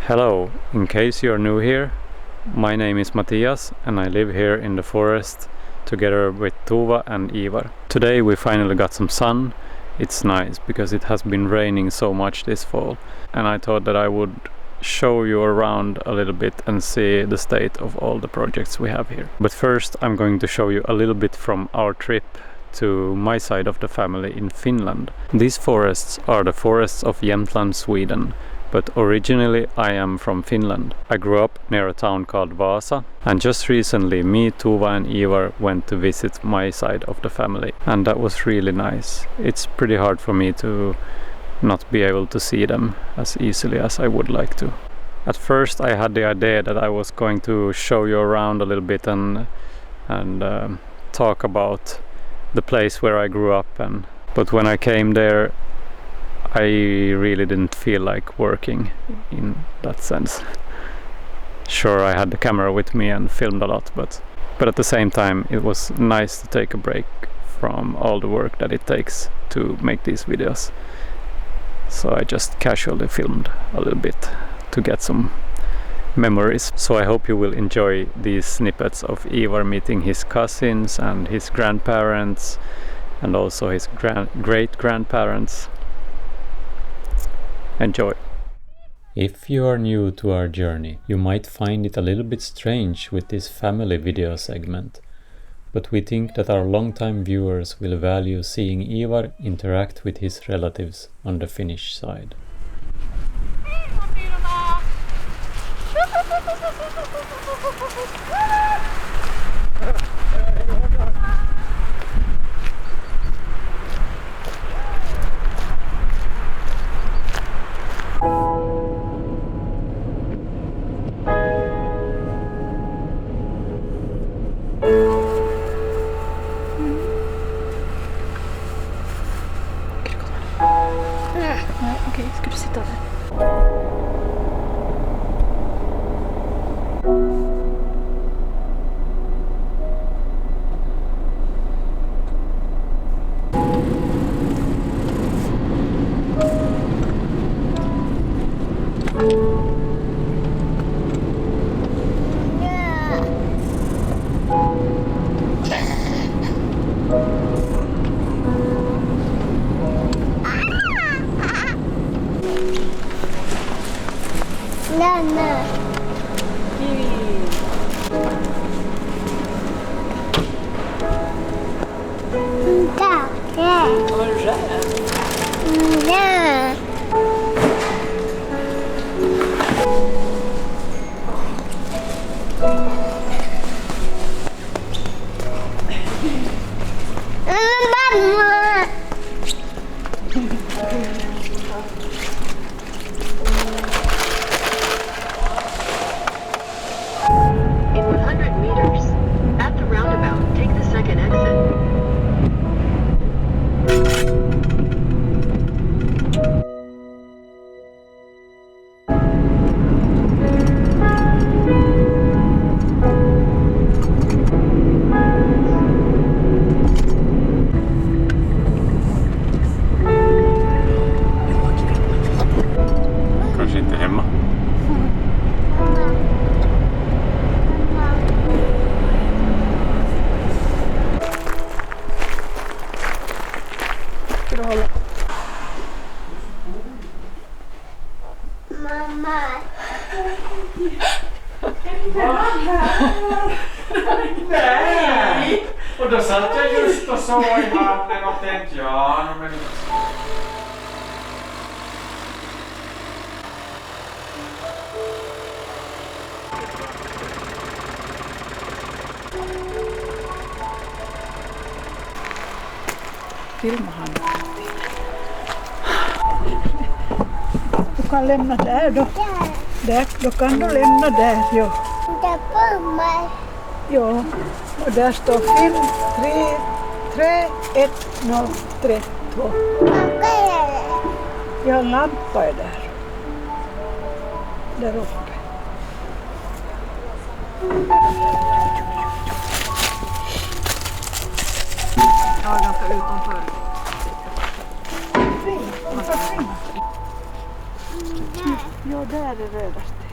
Hello, in case you're new here, my name is Mathias and I live here in the forest together with Tova and Ivar. Today we finally got some sun. It's nice because it has been raining so much this fall, and I thought that I would show you around a little bit and see the state of all the projects we have here. But first I'm going to show you a little bit from our trip to my side of the family in Finland. These forests are the forests of Jämtland, Sweden. But originally I am from Finland. I grew up near a town called Vaasa, and just recently me, Tova and Ivar went to visit my side of the family, and that was really nice. It's pretty hard for me to not be able to see them as easily as I would like to. At first I had the idea that I was going to show you around a little bit and talk about the place where I grew up, but when I came there I really didn't feel like working in that sense. Sure, I had the camera with me and filmed a lot, but at the same time it was nice to take a break from all the work that it takes to make these videos. So I just casually filmed a little bit to get some memories. So I hope you will enjoy these snippets of Ivar meeting his cousins and his grandparents and also his great-grandparents. Enjoy! If you are new to our journey, you might find it a little bit strange with this family video segment, but we think that our longtime viewers will value seeing Ivar interact with his relatives on the Finnish side. Okej, ska du sitta där? Mamma. Nej! Och då satt jag just och så i handen och tänkte ja, men... Filmahan. Du kan lämna där då. Där, då kan du lämna där, jo. Jo, och där står film 3, 1, 0, 3, 2. Jag har en lampa där. Där uppe. Ja, ganska utanför. Fint. Jo, där är röda sten.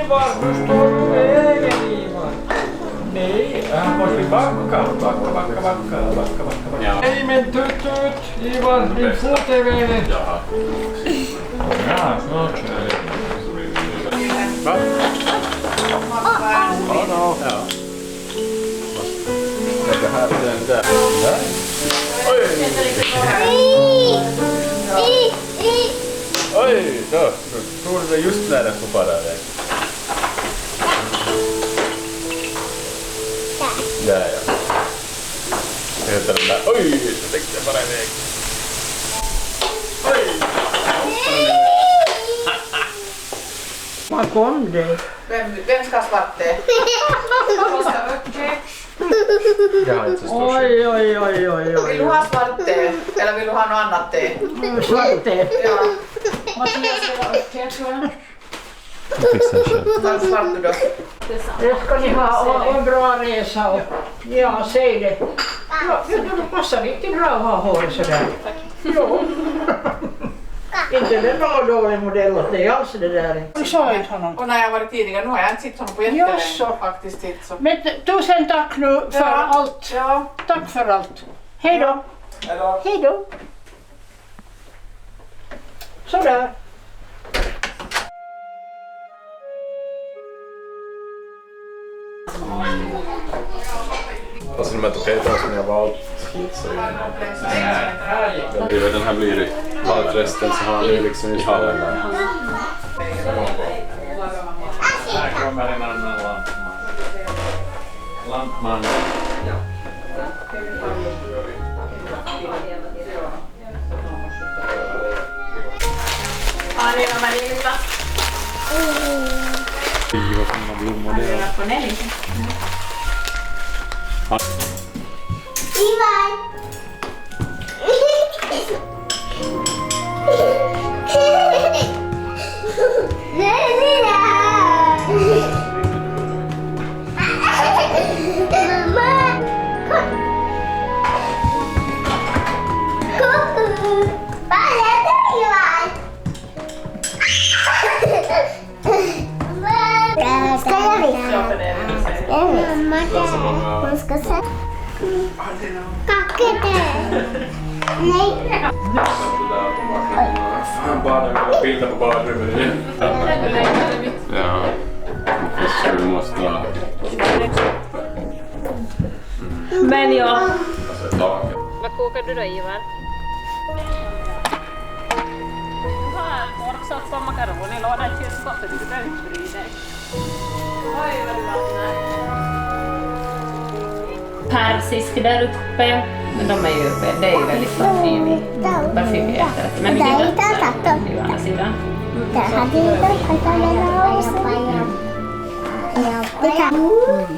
Ivar, nu står du vägen Ivar. Nej, han måste backa. Nej men tut, Ivar, din fot är vägen. Ja, snart kör vi. Va? Ja. Det här är den där. Oj, då tror du det just när den får bara iväg. Där ja. Det heter den där. Oj, så tänkte jag bara iväg. Oj! Var kom det? Vem ska ha svart te? Jag har inte så stor Oj. Vill du ha svart te? Eller vill du ha något annat te? Svart te. Ja. Mathias vill ha te tror jag. Vad svart du då? Det ska ni ha och bra resa och ja, säg det. Ja, det passar riktigt bra att ha hår sådär. Jo. Inte det någon dålig modell åt dig alls det där. Du sa inte honom. Och när jag varit tidigare, nu har jag inte sett honom på jättelänge faktiskt. Så. Men tusen tack nu för allt. Ja. Tack för allt. Hej då. Hejdå. Hej då. Sådär. Alltså de här tapeterna som jag valt hit så den här blir valt resten så har ni liksom i hallen där. Här kommer en annan lampman. Lampman. Har ni några lilla? Vad fina blommor det är. På Nelly. Ivar! Mamma! Vad är det Ivar? Ska jag visa? Mamma, hon ska säga. Kacke där. Nej. Fan, bilder på badrummet igen. Ja. Först vi måste ha. Men ja. Alltså ett lager. Vad kokar du då Ivar? Du har korvsoppa och makaroner, låda i kylskåpet, du behöver inte bry dig. Oj vad du vattnar. Persisk där uppe, men de är ju, det är ju väldigt parfymierat. Men vi gillar ju andra sidan.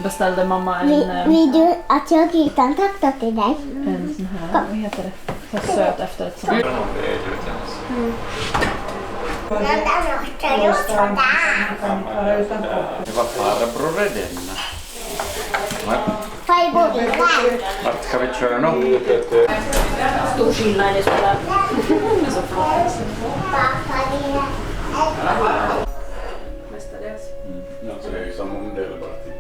Beställde mamma en Vill du att jag utan tack till dig? en sån här, vad heter det? Så söt efter ett sånt. Det var farbror denna. Vart ska vi köra nu? Stor skillnad i skolan. Så flott. Mestadels. Alltså det är ju samma modell bara till.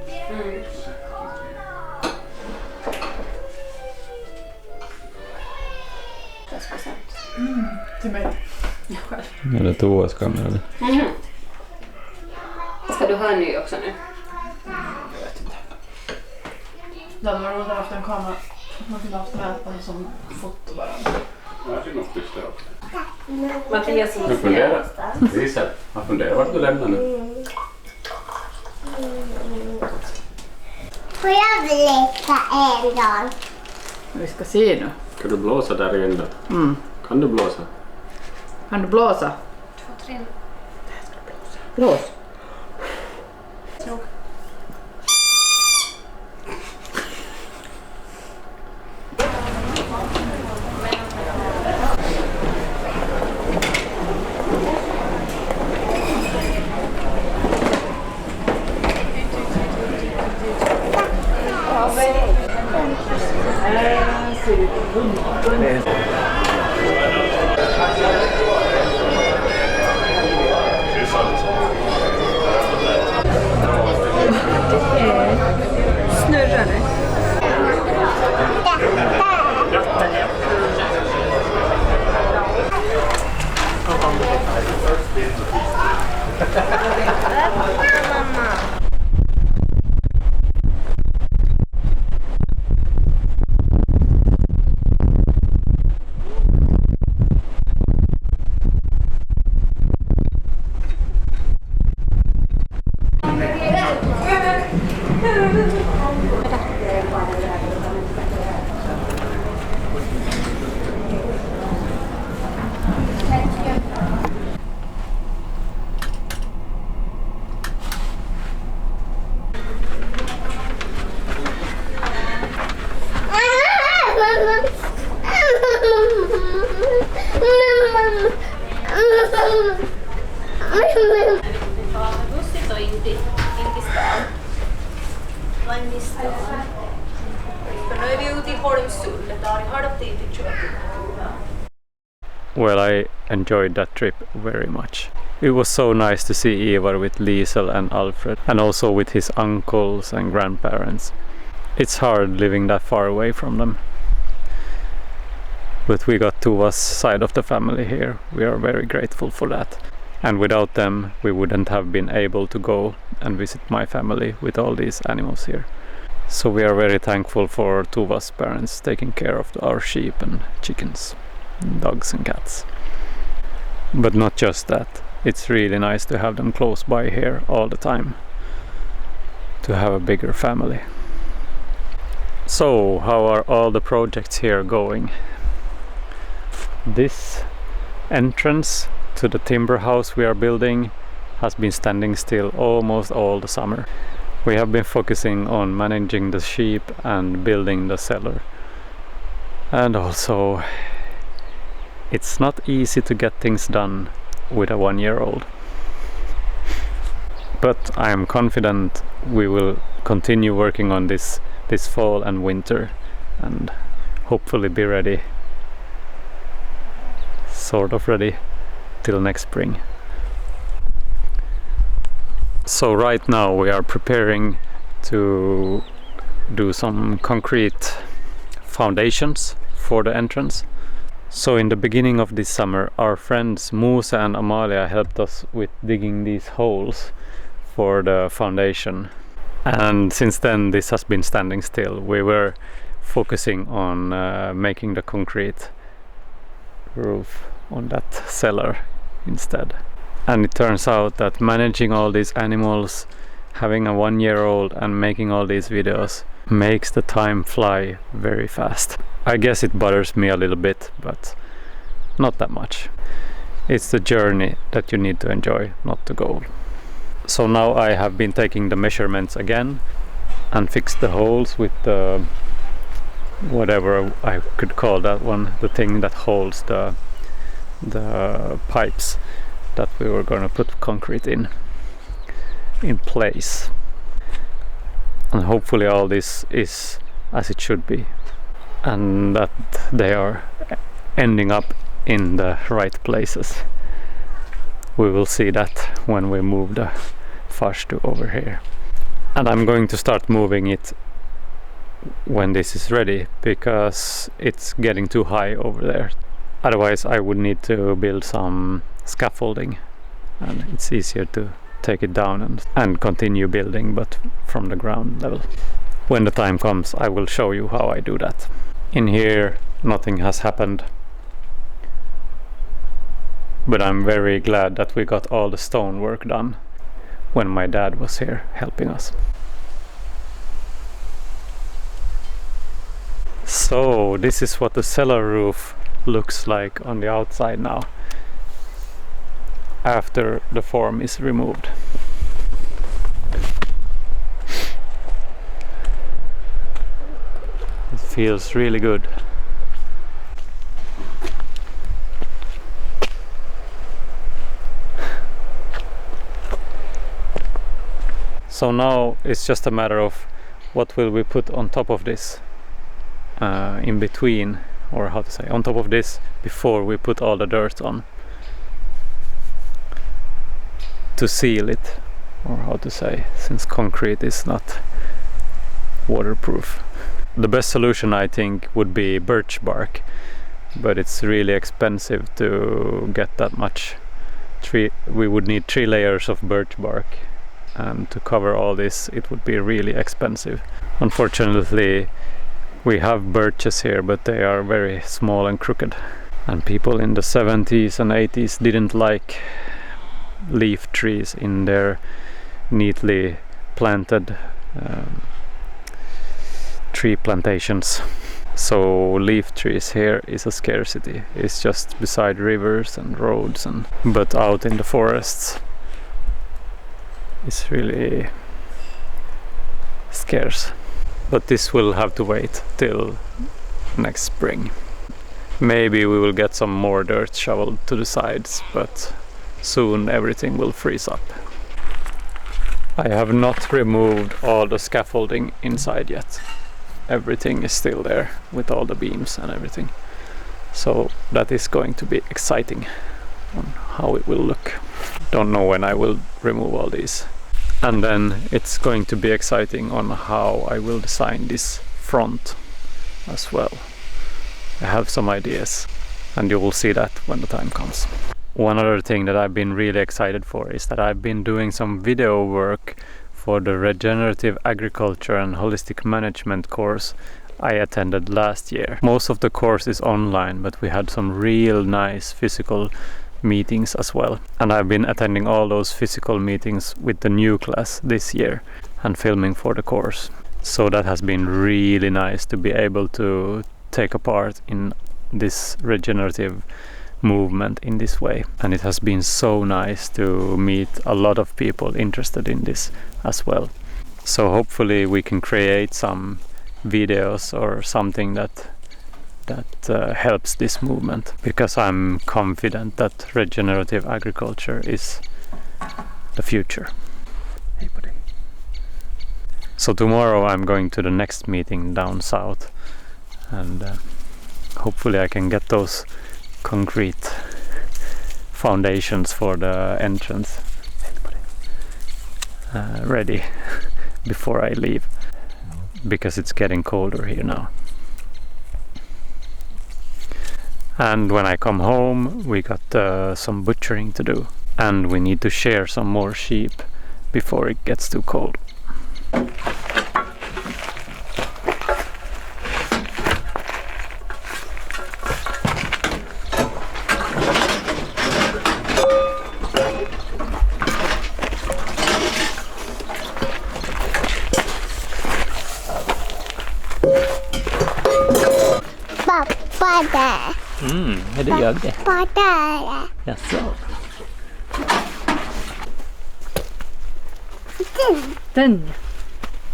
Till mig. Ja, det är Tovas kamera eller? Ska du ha en ny också nu? Jag vet inte. Det hade varit roligt att ha en kamera. Man kunde ha haft mätaren som foto bara. Jag tycker nog det också. Mathias Jag funderar. Lisa, jag funderar vart du lämnar nu. Får jag leka en dag? Vi ska se nu. Ska du blåsa där igen då? Kan du blåsa? Kan du blåsa? 2, 3. Blås. Snurrar det? Bussit on Intistaan. Lannistaan. För nu är vi ute i Holmsulle, där i halvtid till Köpenhamn. Well, I enjoyed that trip very much. It was so nice to see Ivar with Liesel and Alfred, and also with his uncles and grandparents. It's hard living that far away from them. But we got Tova's side of the family here. We are very grateful for that. And without them, we wouldn't have been able to go and visit my family with all these animals here. So we are very thankful for Tova's parents taking care of our sheep and chickens, and dogs and cats. But not just that. It's really nice to have them close by here all the time. To have a bigger family. So, how are all the projects here going? This entrance to the timber house we are building has been standing still almost all the summer. We have been focusing on managing the sheep and building the cellar. And also, it's not easy to get things done with a 1-year-old. But I am confident we will continue working on this fall and winter and hopefully be ready, sort of ready, till next spring. So right now we are preparing to do some concrete foundations for the entrance. So in the beginning of this summer, our friends Musa and Amalia helped us with digging these holes for the foundation. And since then this has been standing still. We were focusing on making the concrete roof on that cellar instead. And it turns out that managing all these animals, having a 1-year-old and making all these videos makes the time fly very fast. I guess it bothers me a little bit, but not that much. It's the journey that you need to enjoy, not the goal. So now I have been taking the measurements again and fixed the holes with the whatever I could call that one, the thing that holds the pipes that we were gonna put concrete in place. And hopefully all this is as it should be, and that they are ending up in the right places. We will see that when we move the farstu over here. And I'm going to start moving it when this is ready, because it's getting too high over there. Otherwise I would need to build some scaffolding, and it's easier to take it down and continue building, but from the ground level. When the time comes, I will show you how I do that. In here nothing has happened, but I'm very glad that we got all the stone work done when my dad was here helping us. So this is what the cellar roof looks like on the outside now. after the form is removed. It feels really good. So now it's just a matter of what will we put on top of this in between, or how to say, on top of this before we put all the dirt on to seal it, or how to say, since concrete is not waterproof. The best solution I think would be birch bark, but it's really expensive to get that much tree. We would need 3 layers of birch bark, and to cover all this it would be really expensive. Unfortunately we have birches here, but they are very small and crooked, and people in the 70s and 80s didn't like leaf trees in their neatly planted tree plantations. So leaf trees here is a scarcity. It's just beside rivers and roads, but out in the forests it's really scarce. But this will have to wait till next spring. Maybe we will get some more dirt shoveled to the sides, but soon everything will freeze up. I have not removed all the scaffolding inside yet. Everything is still there with all the beams and everything. So that is going to be exciting on how it will look. Don't know when I will remove all these. And then it's going to be exciting on how I will design this front as well. I have some ideas, and you will see that when the time comes. One other thing that I've been really excited for is that I've been doing some video work for the Regenerative Agriculture and Holistic Management course I attended last year. Most of the course is online, but we had some real nice physical meetings as well. And I've been attending all those physical meetings with the new class this year and filming for the course. So that has been really nice to be able to take a part in this regenerative movement in this way. And it has been so nice to meet a lot of people interested in this as well. So hopefully we can create some videos or something that helps this movement, because I'm confident that regenerative agriculture is the future. Hey buddy. So tomorrow I'm going to the next meeting down south, and hopefully I can get those concrete foundations for the entrance ready before I leave, because it's getting colder here now. And when I come home we got some butchering to do, and we need to shear some more sheep before it gets too cold. Är det jag det? Jaså? Then.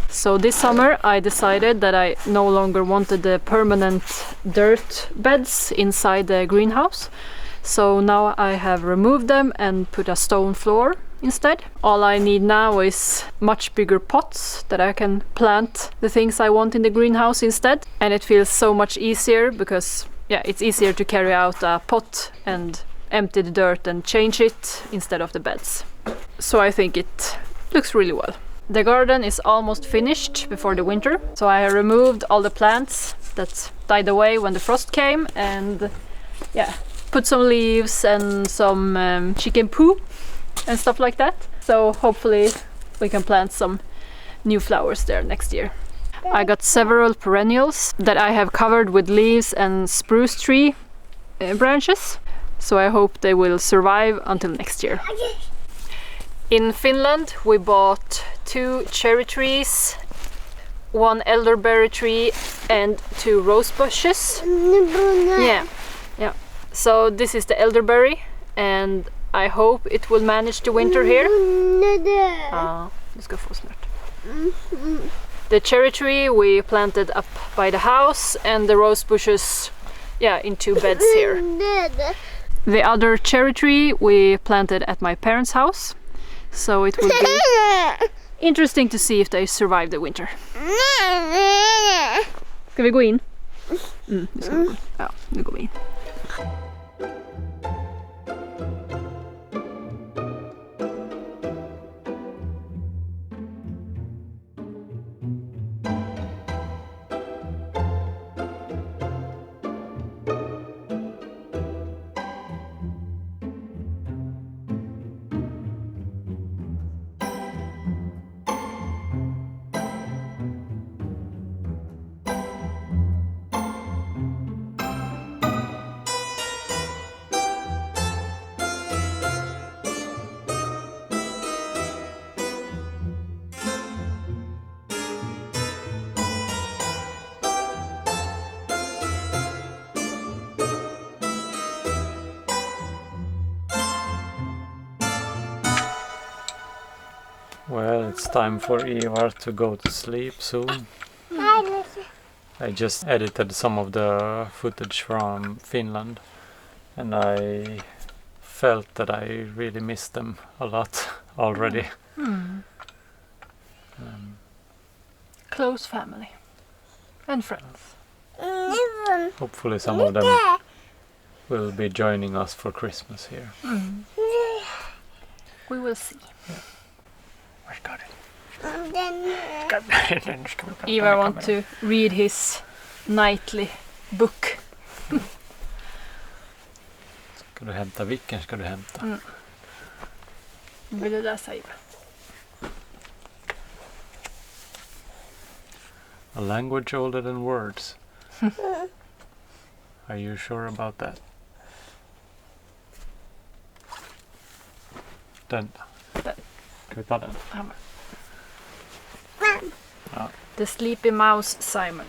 So this summer I decided that I no longer wanted the permanent dirt beds inside the greenhouse. So now I have removed them and put a stone floor instead. All I need now is much bigger pots that I can plant the things I want in the greenhouse instead. And it feels so much easier because it's easier to carry out a pot and empty the dirt and change it instead of the beds. So I think it looks really well. The garden is almost finished before the winter. So I removed all the plants that died away when the frost came, and put some leaves and some chicken poo and stuff like that. So hopefully we can plant some new flowers there next year. I got several perennials that I have covered with leaves and spruce tree branches. So I hope they will survive until next year. In Finland we bought 2 cherry trees, 1 elderberry tree and 2 rose bushes. Yeah. So this is the elderberry, and I hope it will manage the winter here. Du ska få snart. The cherry tree we planted up by the house, and the rose bushes, in 2 beds here. The other cherry tree we planted at my parents' house, so it will be interesting to see if they survive the winter. Ska vi gå in? Nu ska vi gå in. Ja, nu går vi in. Well, it's time for Ivar to go to sleep soon. I just edited some of the footage from Finland, and I felt that I really missed them a lot already. Close family and friends. Hopefully some of them will be joining us for Christmas here. We will see. Ivar wants to read his nightly book. Ska du hämta? Vilken ska du hämta? Vill du läsa, Ivar? A language older than words. Are you sure about that? Den. Ska vi ta den? Ja. The Sleepy Mouse Simon.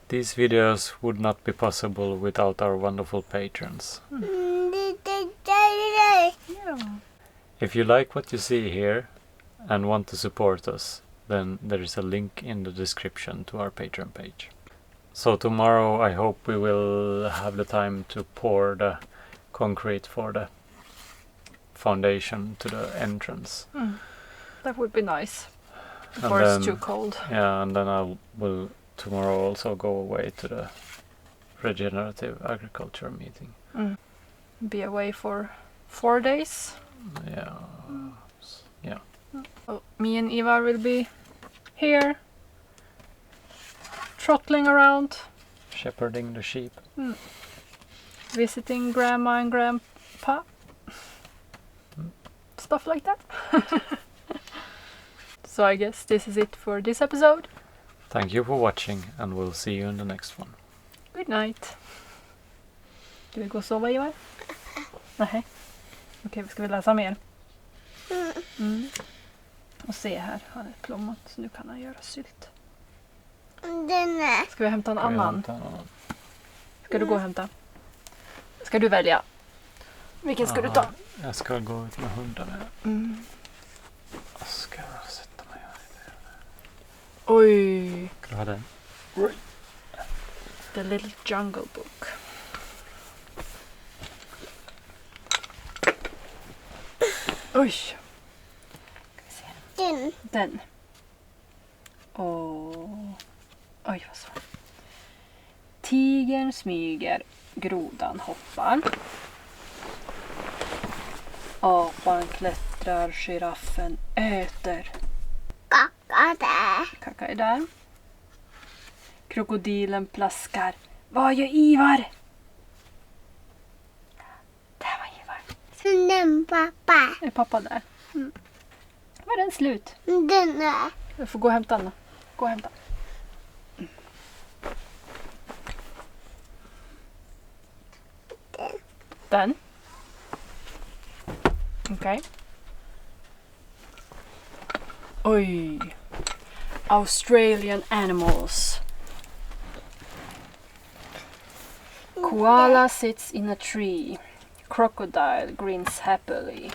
These videos would not be possible without our wonderful patrons. If you like what you see here and want to support us, then there is a link in the description to our Patreon page. So tomorrow I hope we will have the time to pour the concrete for the foundation to the entrance. That would be nice before it's too cold. Yeah, and then I will tomorrow also go away to the Regenerative Agriculture meeting. Be away for 4 days. Yeah. Yeah. Oh, me and Ivar will be here, trottling around, Shepherding the sheep. visiting grandma and grandpa, stuff like that. So I guess this is it for this episode. Thank you for watching, and we'll see you in the next one. Good night. Du vill gå och sova, Ivar? Nej. Okej, ska vi läsa mer? Och se här, han är plommat, så nu kan han göra sylt. Ska vi hämta en annan? Ska du gå och hämta? Ska du välja? Vilken ska du ta? Jag ska gå ut med hunden här. Ska jag sätta mig här? Oj! Ska du ha den? The Little Jungle Book. Oj! Den. Oj, vad svårt. Tigern smyger, grodan hoppar. Apan klättrar, giraffen äter. Kaka är där. Krokodilen plaskar. Vad gör Ivar? Där var Ivar. Är pappa där? Var den slut? Jag får gå och hämta den. Gå och hämta. Den. Okej. Oj. Australian animals. Koala sits in a tree. Crocodile grins happily.